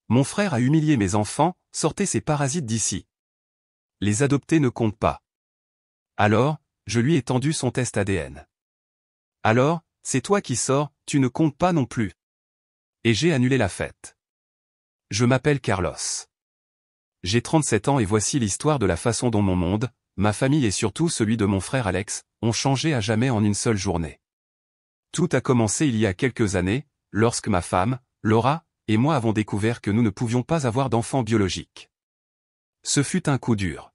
Mon frère a humilié mes enfants, sortez ces parasites d'ici. Les adoptés ne comptent pas. Alors, je lui ai tendu son test ADN. Alors, c'est toi qui sors, tu ne comptes pas non plus. Et j'ai annulé la fête. Je m'appelle Carlos. J'ai 37 ans et voici l'histoire de la façon dont mon monde, ma famille et surtout celui de mon frère Alex, ont changé à jamais en une seule journée. Tout a commencé il y a quelques années, lorsque ma femme, Laura, et moi avons découvert que nous ne pouvions pas avoir d'enfants biologiques. Ce fut un coup dur.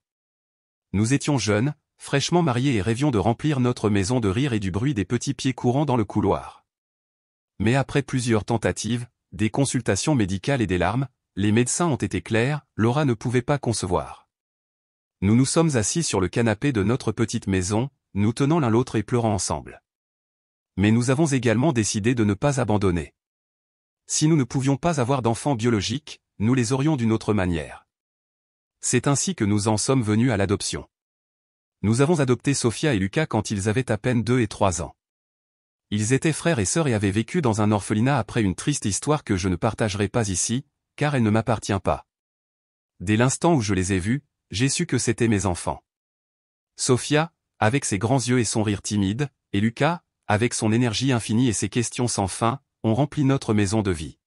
Nous étions jeunes, fraîchement mariés et rêvions de remplir notre maison de rire et du bruit des petits pieds courant dans le couloir. Mais après plusieurs tentatives, des consultations médicales et des larmes, les médecins ont été clairs, Laura ne pouvait pas concevoir. Nous nous sommes assis sur le canapé de notre petite maison, nous tenant l'un l'autre et pleurant ensemble. Mais nous avons également décidé de ne pas abandonner. Si nous ne pouvions pas avoir d'enfants biologiques, nous les aurions d'une autre manière. C'est ainsi que nous en sommes venus à l'adoption. Nous avons adopté Sophia et Lucas quand ils avaient à peine 2 et 3 ans. Ils étaient frères et sœurs et avaient vécu dans un orphelinat après une triste histoire que je ne partagerai pas ici, car elle ne m'appartient pas. Dès l'instant où je les ai vus, j'ai su que c'étaient mes enfants. Sophia, avec ses grands yeux et son rire timide, et Lucas, avec son énergie infinie et ses questions sans fin, ont rempli notre maison de vie.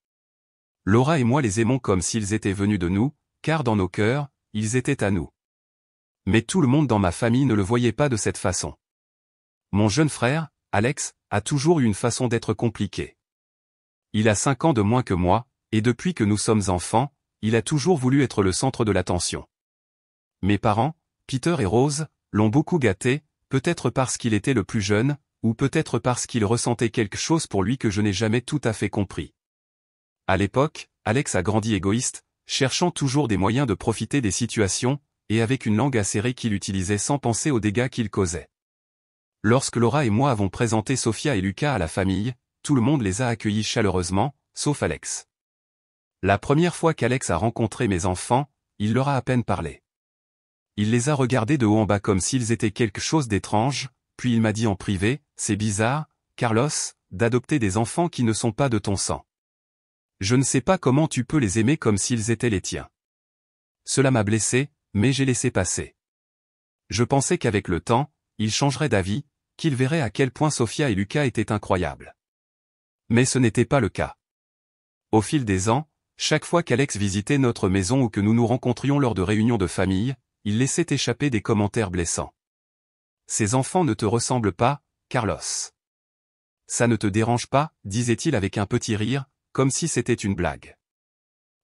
Laura et moi les aimons comme s'ils étaient venus de nous, car dans nos cœurs, ils étaient à nous. Mais tout le monde dans ma famille ne le voyait pas de cette façon. Mon jeune frère, Alex, a toujours eu une façon d'être compliquée. Il a 5 ans de moins que moi, et depuis que nous sommes enfants, il a toujours voulu être le centre de l'attention. Mes parents, Peter et Rose, l'ont beaucoup gâté, peut-être parce qu'il était le plus jeune, ou peut-être parce qu'il ressentait quelque chose pour lui que je n'ai jamais tout à fait compris. À l'époque, Alex a grandi égoïste, cherchant toujours des moyens de profiter des situations, et avec une langue acérée qu'il utilisait sans penser aux dégâts qu'il causait. Lorsque Laura et moi avons présenté Sophia et Lucas à la famille, tout le monde les a accueillis chaleureusement, sauf Alex. La première fois qu'Alex a rencontré mes enfants, il leur a à peine parlé. Il les a regardés de haut en bas comme s'ils étaient quelque chose d'étrange, puis il m'a dit en privé, « C'est bizarre, Carlos, d'adopter des enfants qui ne sont pas de ton sang. Je ne sais pas comment tu peux les aimer comme s'ils étaient les tiens. » Cela m'a blessé, mais j'ai laissé passer. Je pensais qu'avec le temps, il changerait d'avis, qu'il verrait à quel point Sophia et Lucas étaient incroyables. Mais ce n'était pas le cas. Au fil des ans, chaque fois qu'Alex visitait notre maison ou que nous nous rencontrions lors de réunions de famille, il laissait échapper des commentaires blessants. « Ces enfants ne te ressemblent pas, Carlos. Ça ne te dérange pas, disait-il avec un petit rire, comme si c'était une blague.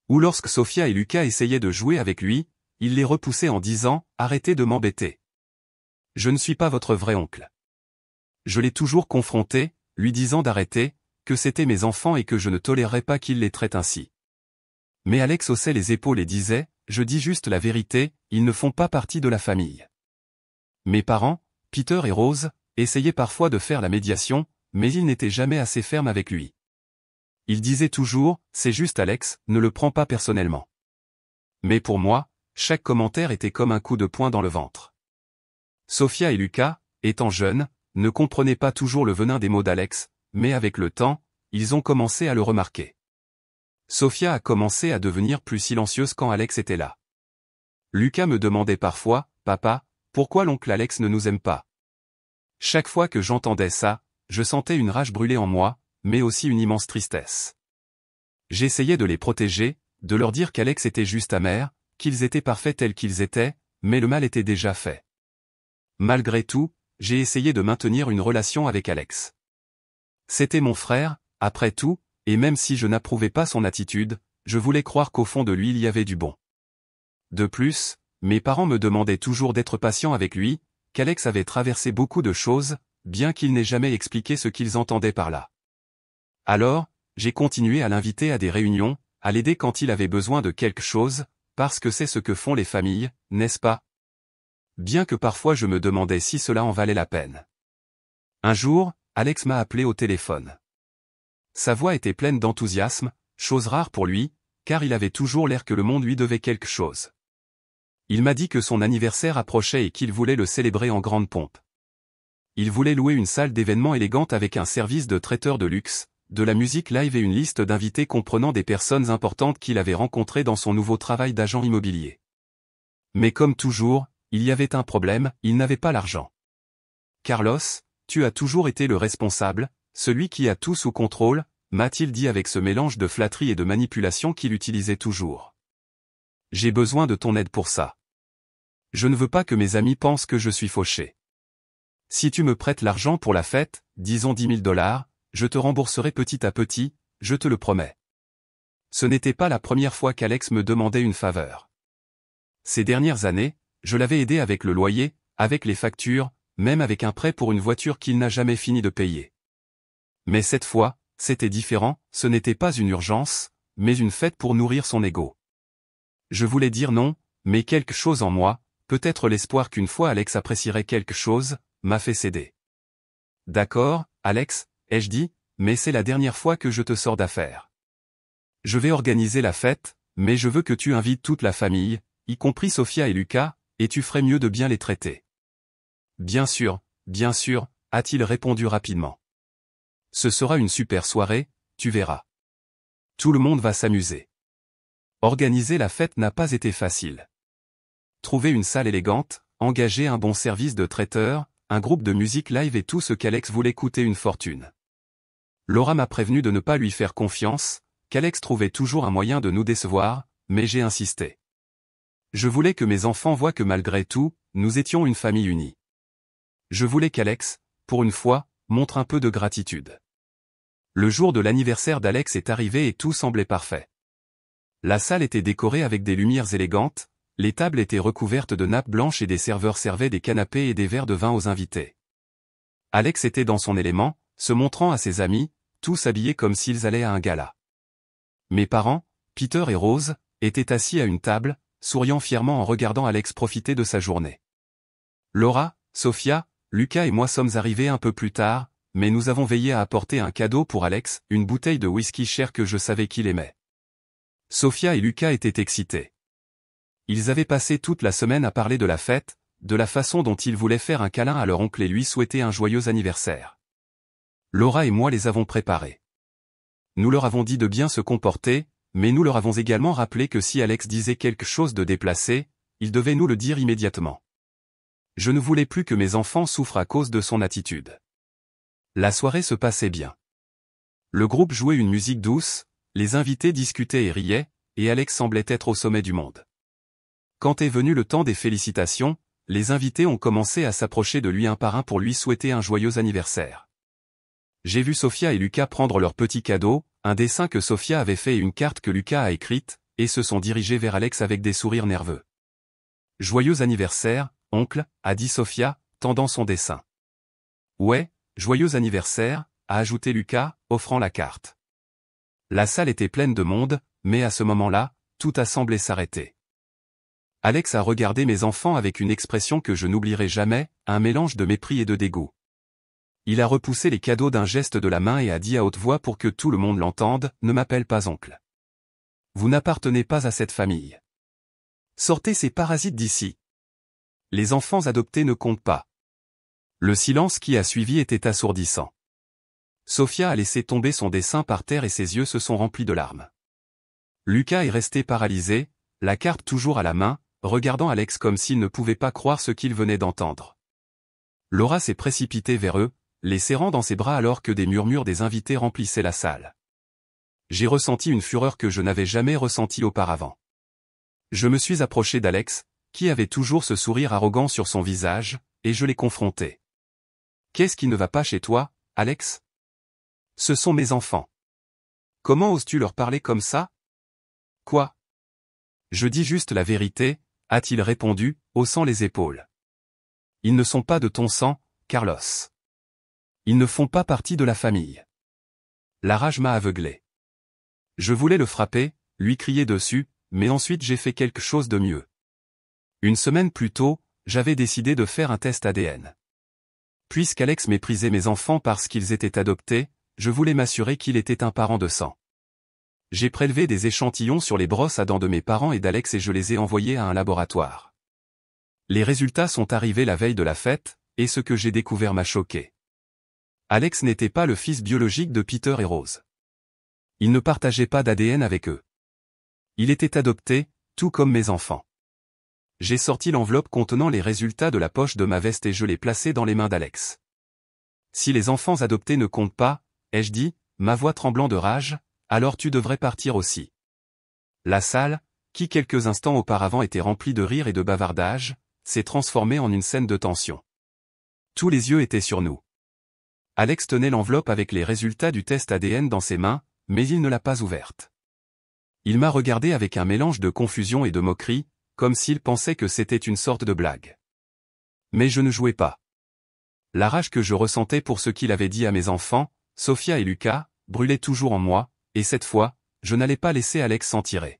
Ou lorsque Sophia et Lucas essayaient de jouer avec lui, il les repoussait en disant « Arrêtez de m'embêter. Je ne suis pas votre vrai oncle. » Je l'ai toujours confronté, lui disant d'arrêter, que c'étaient mes enfants et que je ne tolérerais pas qu'il les traite ainsi. Mais Alex haussait les épaules et disait « Je dis juste la vérité, ils ne font pas partie de la famille. » Mes parents, Peter et Rose, essayaient parfois de faire la médiation, mais ils n'étaient jamais assez fermes avec lui. Ils disaient toujours « C'est juste Alex, ne le prends pas personnellement. » Mais pour moi, chaque commentaire était comme un coup de poing dans le ventre. Sophia et Lucas, étant jeunes, ne comprenaient pas toujours le venin des mots d'Alex, mais avec le temps, ils ont commencé à le remarquer. Sophia a commencé à devenir plus silencieuse quand Alex était là. Lucas me demandait parfois « Papa, pourquoi l'oncle Alex ne nous aime pas ?» Chaque fois que j'entendais ça, je sentais une rage brûler en moi, mais aussi une immense tristesse. J'essayais de les protéger, de leur dire qu'Alex était juste amer, qu'ils étaient parfaits tels qu'ils étaient, mais le mal était déjà fait. Malgré tout, j'ai essayé de maintenir une relation avec Alex. C'était mon frère, après tout, et même si je n'approuvais pas son attitude, je voulais croire qu'au fond de lui il y avait du bon. De plus, mes parents me demandaient toujours d'être patient avec lui, qu'Alex avait traversé beaucoup de choses, bien qu'il n'ait jamais expliqué ce qu'ils entendaient par là. Alors, j'ai continué à l'inviter à des réunions, à l'aider quand il avait besoin de quelque chose, parce que c'est ce que font les familles, n'est-ce pas? Bien que parfois je me demandais si cela en valait la peine. Un jour, Alex m'a appelé au téléphone. Sa voix était pleine d'enthousiasme, chose rare pour lui, car il avait toujours l'air que le monde lui devait quelque chose. Il m'a dit que son anniversaire approchait et qu'il voulait le célébrer en grande pompe. Il voulait louer une salle d'événements élégante avec un service de traiteur de luxe, de la musique live et une liste d'invités comprenant des personnes importantes qu'il avait rencontrées dans son nouveau travail d'agent immobilier. Mais comme toujours, il y avait un problème, il n'avait pas l'argent. Carlos, tu as toujours été le responsable, celui qui a tout sous contrôle, m'a-t-il dit avec ce mélange de flatterie et de manipulation qu'il utilisait toujours. J'ai besoin de ton aide pour ça. Je ne veux pas que mes amis pensent que je suis fauché. Si tu me prêtes l'argent pour la fête, disons $10 000, je te rembourserai petit à petit, je te le promets. Ce n'était pas la première fois qu'Alex me demandait une faveur. Ces dernières années, je l'avais aidé avec le loyer, avec les factures, même avec un prêt pour une voiture qu'il n'a jamais fini de payer. Mais cette fois, c'était différent, ce n'était pas une urgence, mais une fête pour nourrir son ego. Je voulais dire non, mais quelque chose en moi, peut-être l'espoir qu'une fois Alex apprécierait quelque chose, m'a fait céder. D'accord, Alex, ai-je dit, mais c'est la dernière fois que je te sors d'affaire. Je vais organiser la fête, mais je veux que tu invites toute la famille, y compris Sophia et Lucas, et tu ferais mieux de bien les traiter. Bien sûr, a-t-il répondu rapidement. Ce sera une super soirée, tu verras. Tout le monde va s'amuser. Organiser la fête n'a pas été facile. Trouver une salle élégante, engager un bon service de traiteur, un groupe de musique live et tout ce qu'Alex voulait coûter une fortune. Laura m'a prévenu de ne pas lui faire confiance, qu'Alex trouvait toujours un moyen de nous décevoir, mais j'ai insisté. Je voulais que mes enfants voient que malgré tout, nous étions une famille unie. Je voulais qu'Alex, pour une fois, montre un peu de gratitude. Le jour de l'anniversaire d'Alex est arrivé et tout semblait parfait. La salle était décorée avec des lumières élégantes, les tables étaient recouvertes de nappes blanches et des serveurs servaient des canapés et des verres de vin aux invités. Alex était dans son élément, se montrant à ses amis, tous habillés comme s'ils allaient à un gala. Mes parents, Peter et Rose, étaient assis à une table, souriant fièrement en regardant Alex profiter de sa journée. Laura, Sophia, Lucas et moi sommes arrivés un peu plus tard, mais nous avons veillé à apporter un cadeau pour Alex, une bouteille de whisky cher que je savais qu'il aimait. Sophia et Lucas étaient excités. Ils avaient passé toute la semaine à parler de la fête, de la façon dont ils voulaient faire un câlin à leur oncle et lui souhaiter un joyeux anniversaire. Laura et moi les avons préparés. Nous leur avons dit de bien se comporter, mais nous leur avons également rappelé que si Alex disait quelque chose de déplacé, il devait nous le dire immédiatement. Je ne voulais plus que mes enfants souffrent à cause de son attitude. La soirée se passait bien. Le groupe jouait une musique douce, les invités discutaient et riaient, et Alex semblait être au sommet du monde. Quand est venu le temps des félicitations, les invités ont commencé à s'approcher de lui un par un pour lui souhaiter un joyeux anniversaire. J'ai vu Sophia et Lucas prendre leur petit cadeau, un dessin que Sophia avait fait et une carte que Lucas a écrite, et se sont dirigés vers Alex avec des sourires nerveux. « Joyeux anniversaire, oncle », a dit Sophia, tendant son dessin. « Ouais, joyeux anniversaire », a ajouté Lucas, offrant la carte. La salle était pleine de monde, mais à ce moment-là, tout a semblé s'arrêter. Alex a regardé mes enfants avec une expression que je n'oublierai jamais, un mélange de mépris et de dégoût. Il a repoussé les cadeaux d'un geste de la main et a dit à haute voix pour que tout le monde l'entende, « Ne m'appelle pas oncle. Vous n'appartenez pas à cette famille. Sortez ces parasites d'ici. Les enfants adoptés ne comptent pas. » Le silence qui a suivi était assourdissant. Sophia a laissé tomber son dessin par terre et ses yeux se sont remplis de larmes. Lucas est resté paralysé, la carte toujours à la main, regardant Alex comme s'il ne pouvait pas croire ce qu'il venait d'entendre. Laura s'est précipitée vers eux, les serrant dans ses bras alors que des murmures des invités remplissaient la salle. J'ai ressenti une fureur que je n'avais jamais ressentie auparavant. Je me suis approché d'Alex, qui avait toujours ce sourire arrogant sur son visage, et je l'ai confronté. « Qu'est-ce qui ne va pas chez toi, Alex ? Ce sont mes enfants. Comment oses-tu leur parler comme ça ? Quoi ? Je dis juste la vérité, a-t-il répondu, haussant les épaules. Ils ne sont pas de ton sang, Carlos. Ils ne font pas partie de la famille. La rage m'a aveuglé. Je voulais le frapper, lui crier dessus, mais ensuite j'ai fait quelque chose de mieux. Une semaine plus tôt, j'avais décidé de faire un test ADN. Puisqu'Alex méprisait mes enfants parce qu'ils étaient adoptés, je voulais m'assurer qu'il était un parent de sang. J'ai prélevé des échantillons sur les brosses à dents de mes parents et d'Alex et je les ai envoyés à un laboratoire. Les résultats sont arrivés la veille de la fête, et ce que j'ai découvert m'a choqué. Alex n'était pas le fils biologique de Peter et Rose. Il ne partageait pas d'ADN avec eux. Il était adopté, tout comme mes enfants. J'ai sorti l'enveloppe contenant les résultats de la poche de ma veste et je l'ai placée dans les mains d'Alex. Si les enfants adoptés ne comptent pas, ai-je dit, ma voix tremblant de rage, alors tu devrais partir aussi. La salle, qui quelques instants auparavant était remplie de rires et de bavardages, s'est transformée en une scène de tension. Tous les yeux étaient sur nous. Alex tenait l'enveloppe avec les résultats du test ADN dans ses mains, mais il ne l'a pas ouverte. Il m'a regardé avec un mélange de confusion et de moquerie, comme s'il pensait que c'était une sorte de blague. Mais je ne jouais pas. La rage que je ressentais pour ce qu'il avait dit à mes enfants, Sophia et Lucas, brûlait toujours en moi, et cette fois, je n'allais pas laisser Alex s'en tirer.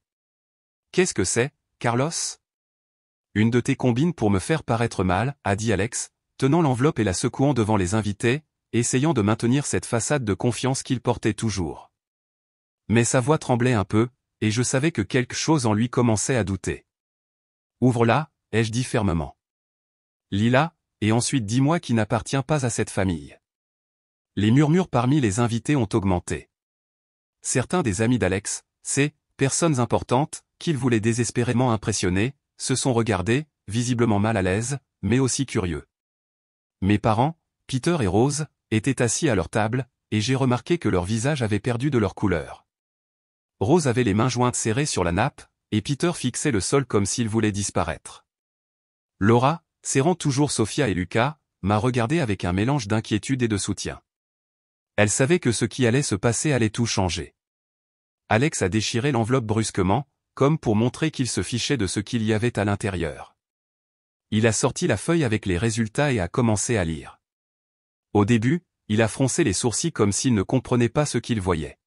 Qu'est-ce que c'est, Carlos? Une de tes combines pour me faire paraître mal, a dit Alex, tenant l'enveloppe et la secouant devant les invités, essayant de maintenir cette façade de confiance qu'il portait toujours. Mais sa voix tremblait un peu, et je savais que quelque chose en lui commençait à douter. Ouvre-la, ai-je dit fermement. Lis-la, et ensuite dis-moi qui n'appartient pas à cette famille. Les murmures parmi les invités ont augmenté. Certains des amis d'Alex, ces personnes importantes, qu'il voulait désespérément impressionner, se sont regardés, visiblement mal à l'aise, mais aussi curieux. Mes parents, Peter et Rose, étaient assis à leur table, et j'ai remarqué que leurs visages avaient perdu de leur couleur. Rose avait les mains jointes serrées sur la nappe, et Peter fixait le sol comme s'il voulait disparaître. Laura, serrant toujours Sophia et Lucas, m'a regardé avec un mélange d'inquiétude et de soutien. Elle savait que ce qui allait se passer allait tout changer. Alex a déchiré l'enveloppe brusquement, comme pour montrer qu'il se fichait de ce qu'il y avait à l'intérieur. Il a sorti la feuille avec les résultats et a commencé à lire. Au début, il a froncé les sourcils comme s'il ne comprenait pas ce qu'il voyait.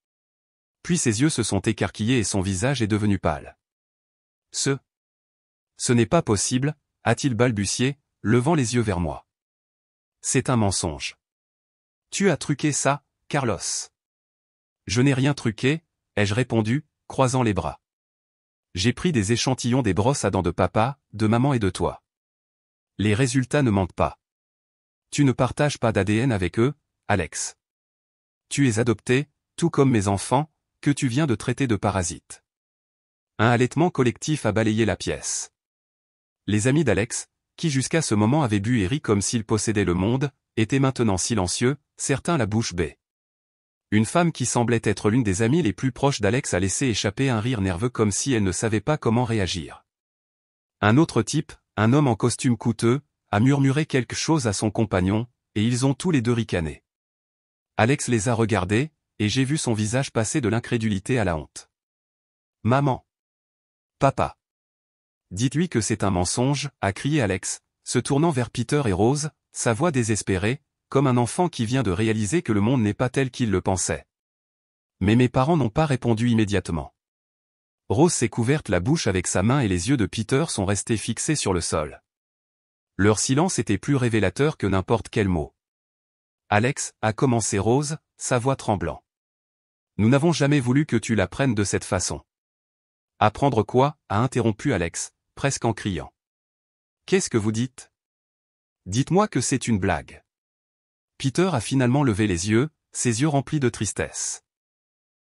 Puis ses yeux se sont écarquillés et son visage est devenu pâle. Ce n'est pas possible, a-t-il balbutié, levant les yeux vers moi. C'est un mensonge. Tu as truqué ça, Carlos. Je n'ai rien truqué, ai-je répondu, croisant les bras. J'ai pris des échantillons des brosses à dents de papa, de maman et de toi. Les résultats ne mentent pas. Tu ne partages pas d'ADN avec eux, Alex. Tu es adopté, tout comme mes enfants, que tu viens de traiter de parasites. Un halètement collectif a balayé la pièce. Les amis d'Alex, qui jusqu'à ce moment avaient bu et ri comme s'ils possédaient le monde, étaient maintenant silencieux, certains la bouche bée. Une femme qui semblait être l'une des amies les plus proches d'Alex a laissé échapper un rire nerveux comme si elle ne savait pas comment réagir. Un autre type, un homme en costume coûteux, a murmuré quelque chose à son compagnon, et ils ont tous les deux ricané. Alex les a regardés, et j'ai vu son visage passer de l'incrédulité à la honte. Maman. Papa. Dites-lui que c'est un mensonge, a crié Alex, se tournant vers Peter et Rose, sa voix désespérée, comme un enfant qui vient de réaliser que le monde n'est pas tel qu'il le pensait. Mais mes parents n'ont pas répondu immédiatement. Rose s'est couverte la bouche avec sa main et les yeux de Peter sont restés fixés sur le sol. Leur silence était plus révélateur que n'importe quel mot. Alex, a commencé Rose, sa voix tremblant. Nous n'avons jamais voulu que tu l'apprennes de cette façon. Apprendre quoi, a interrompu Alex, presque en criant. Qu'est-ce que vous dites? Dites-moi que c'est une blague. Peter a finalement levé les yeux, ses yeux remplis de tristesse.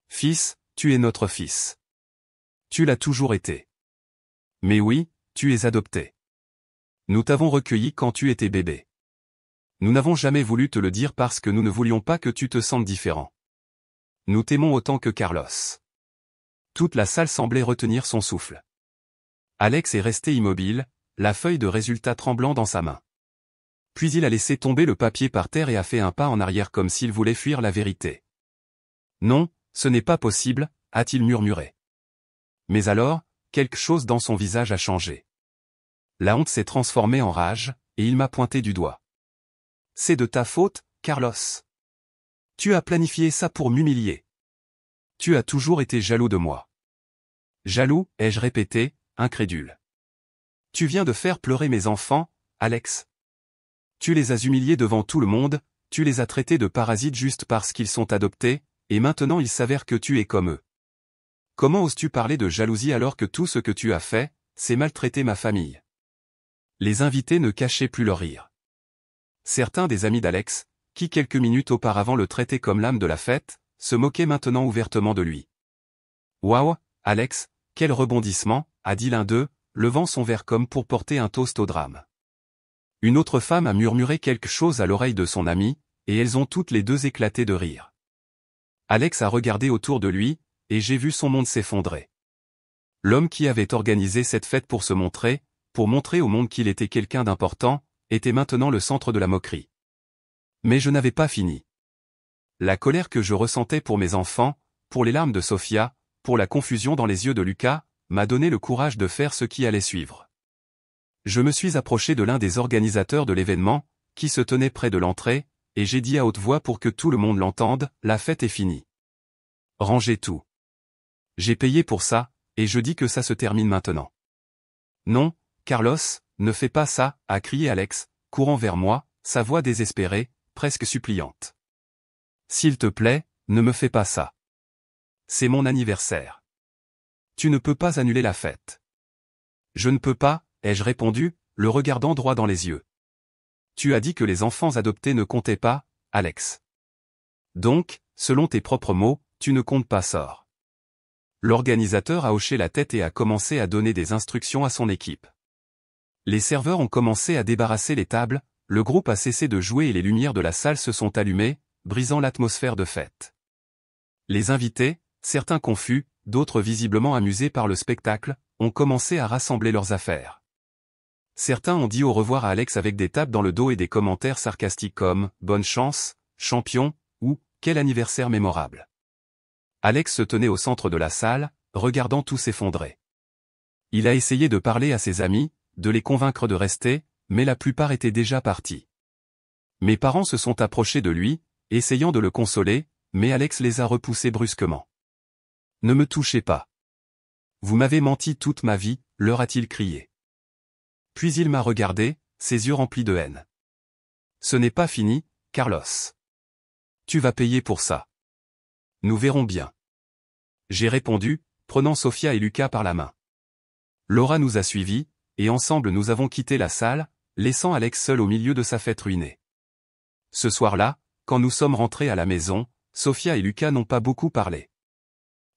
Fils, tu es notre fils. Tu l'as toujours été. Mais oui, tu es adopté. Nous t'avons recueilli quand tu étais bébé. Nous n'avons jamais voulu te le dire parce que nous ne voulions pas que tu te sentes différent. Nous t'aimons autant que Carlos. Toute la salle semblait retenir son souffle. Alex est resté immobile, la feuille de résultat tremblant dans sa main. Puis il a laissé tomber le papier par terre et a fait un pas en arrière comme s'il voulait fuir la vérité. Non, ce n'est pas possible, a-t-il murmuré. Mais alors, quelque chose dans son visage a changé. La honte s'est transformée en rage, et il m'a pointé du doigt. C'est de ta faute, Carlos. Tu as planifié ça pour m'humilier. Tu as toujours été jaloux de moi. Jaloux, ai-je répété, incrédule. Tu viens de faire pleurer mes enfants, Alex. Tu les as humiliés devant tout le monde, tu les as traités de parasites juste parce qu'ils sont adoptés, et maintenant il s'avère que tu es comme eux. Comment oses-tu parler de jalousie alors que tout ce que tu as fait, c'est maltraiter ma famille? Les invités ne cachaient plus leur rire. Certains des amis d'Alex, qui quelques minutes auparavant le traitaient comme l'âme de la fête, se moquaient maintenant ouvertement de lui. « Waouh, Alex, quel rebondissement !» a dit l'un d'eux, levant son verre comme pour porter un toast au drame. Une autre femme a murmuré quelque chose à l'oreille de son amie, et elles ont toutes les deux éclaté de rire. Alex a regardé autour de lui, et j'ai vu son monde s'effondrer. L'homme qui avait organisé cette fête pour montrer au monde qu'il était quelqu'un d'important, était maintenant le centre de la moquerie. Mais je n'avais pas fini. La colère que je ressentais pour mes enfants, pour les larmes de Sophia, pour la confusion dans les yeux de Lucas, m'a donné le courage de faire ce qui allait suivre. Je me suis approché de l'un des organisateurs de l'événement, qui se tenait près de l'entrée, et j'ai dit à haute voix pour que tout le monde l'entende, « La fête est finie. Rangez tout. J'ai payé pour ça, et je dis que ça se termine maintenant. » « Non, Carlos, ne fais pas ça, » a crié Alex, courant vers moi, sa voix désespérée, presque suppliante. « S'il te plaît, ne me fais pas ça. C'est mon anniversaire. Tu ne peux pas annuler la fête. »« Je ne peux pas, » ai-je répondu, le regardant droit dans les yeux. « Tu as dit que les enfants adoptés ne comptaient pas, Alex. Donc, selon tes propres mots, tu ne comptes pas sort. » L'organisateur a hoché la tête et a commencé à donner des instructions à son équipe. Les serveurs ont commencé à débarrasser les tables, le groupe a cessé de jouer et les lumières de la salle se sont allumées, brisant l'atmosphère de fête. Les invités, certains confus, d'autres visiblement amusés par le spectacle, ont commencé à rassembler leurs affaires. Certains ont dit au revoir à Alex avec des tapes dans le dos et des commentaires sarcastiques comme « Bonne chance, champion » ou « Quel anniversaire mémorable ». Alex se tenait au centre de la salle, regardant tout s'effondrer. Il a essayé de parler à ses amis, de les convaincre de rester, mais la plupart étaient déjà partis. Mes parents se sont approchés de lui, essayant de le consoler, mais Alex les a repoussés brusquement. « Ne me touchez pas. Vous m'avez menti toute ma vie, leur a-t-il crié. Puis il m'a regardé, ses yeux remplis de haine. « Ce n'est pas fini, Carlos. Tu vas payer pour ça. Nous verrons bien. » J'ai répondu, prenant Sophia et Lucas par la main. Laura nous a suivis, et ensemble nous avons quitté la salle, laissant Alex seul au milieu de sa fête ruinée. Ce soir-là, quand nous sommes rentrés à la maison, Sophia et Lucas n'ont pas beaucoup parlé.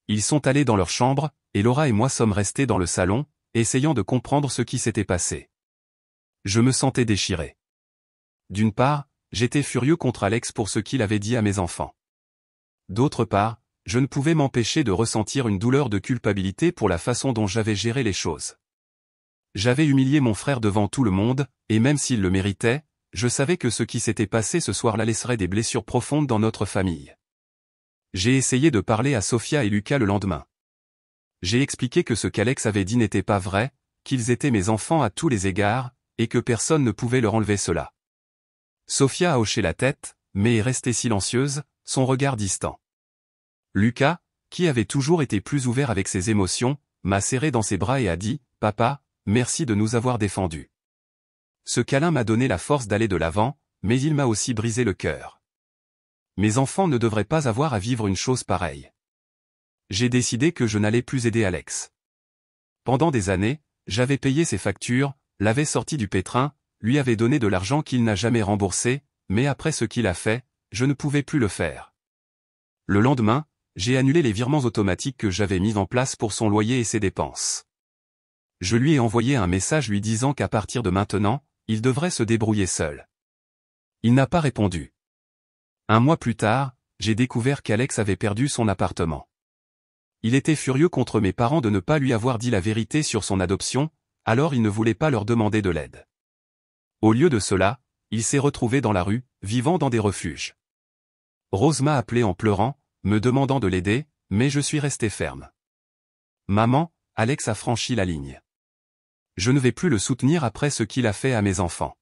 Ils sont allés dans leur chambre, et Laura et moi sommes restés dans le salon, essayant de comprendre ce qui s'était passé. Je me sentais déchiré. D'une part, j'étais furieux contre Alex pour ce qu'il avait dit à mes enfants. D'autre part, je ne pouvais m'empêcher de ressentir une douleur de culpabilité pour la façon dont j'avais géré les choses. J'avais humilié mon frère devant tout le monde, et même s'il le méritait, je savais que ce qui s'était passé ce soir-là laisserait des blessures profondes dans notre famille. J'ai essayé de parler à Sophia et Lucas le lendemain. J'ai expliqué que ce qu'Alex avait dit n'était pas vrai, qu'ils étaient mes enfants à tous les égards, et que personne ne pouvait leur enlever cela. Sophia a hoché la tête, mais est restée silencieuse, son regard distant. Lucas, qui avait toujours été plus ouvert avec ses émotions, m'a serré dans ses bras et a dit « Papa, merci de nous avoir défendus. » Ce câlin m'a donné la force d'aller de l'avant, mais il m'a aussi brisé le cœur. Mes enfants ne devraient pas avoir à vivre une chose pareille. J'ai décidé que je n'allais plus aider Alex. Pendant des années, j'avais payé ses factures, l'avais sorti du pétrin, lui avais donné de l'argent qu'il n'a jamais remboursé, mais après ce qu'il a fait, je ne pouvais plus le faire. Le lendemain, j'ai annulé les virements automatiques que j'avais mis en place pour son loyer et ses dépenses. Je lui ai envoyé un message lui disant qu'à partir de maintenant, il devrait se débrouiller seul. Il n'a pas répondu. Un mois plus tard, j'ai découvert qu'Alex avait perdu son appartement. Il était furieux contre mes parents de ne pas lui avoir dit la vérité sur son adoption, alors il ne voulait pas leur demander de l'aide. Au lieu de cela, il s'est retrouvé dans la rue, vivant dans des refuges. Rose m'a appelé en pleurant, me demandant de l'aider, mais je suis resté ferme. Maman, Alex a franchi la ligne. Je ne vais plus le soutenir après ce qu'il a fait à mes enfants.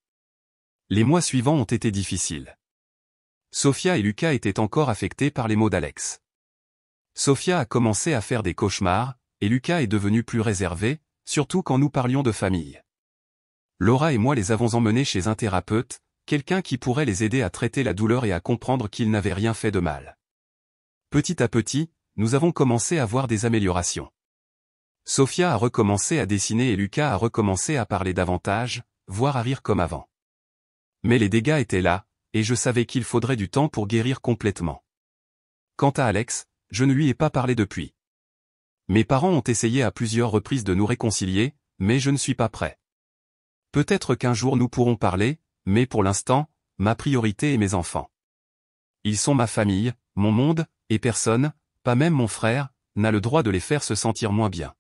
Les mois suivants ont été difficiles. Sophia et Lucas étaient encore affectés par les mots d'Alex. Sophia a commencé à faire des cauchemars, et Lucas est devenu plus réservé, surtout quand nous parlions de famille. Laura et moi les avons emmenés chez un thérapeute, quelqu'un qui pourrait les aider à traiter la douleur et à comprendre qu'ils n'avaient rien fait de mal. Petit à petit, nous avons commencé à voir des améliorations. Sophia a recommencé à dessiner et Lucas a recommencé à parler davantage, voire à rire comme avant. Mais les dégâts étaient là, et je savais qu'il faudrait du temps pour guérir complètement. Quant à Alex, je ne lui ai pas parlé depuis. Mes parents ont essayé à plusieurs reprises de nous réconcilier, mais je ne suis pas prêt. Peut-être qu'un jour nous pourrons parler, mais pour l'instant, ma priorité est mes enfants. Ils sont ma famille, mon monde, et personne, pas même mon frère, n'a le droit de les faire se sentir moins bien.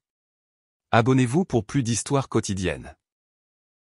Abonnez-vous pour plus d'histoires quotidiennes.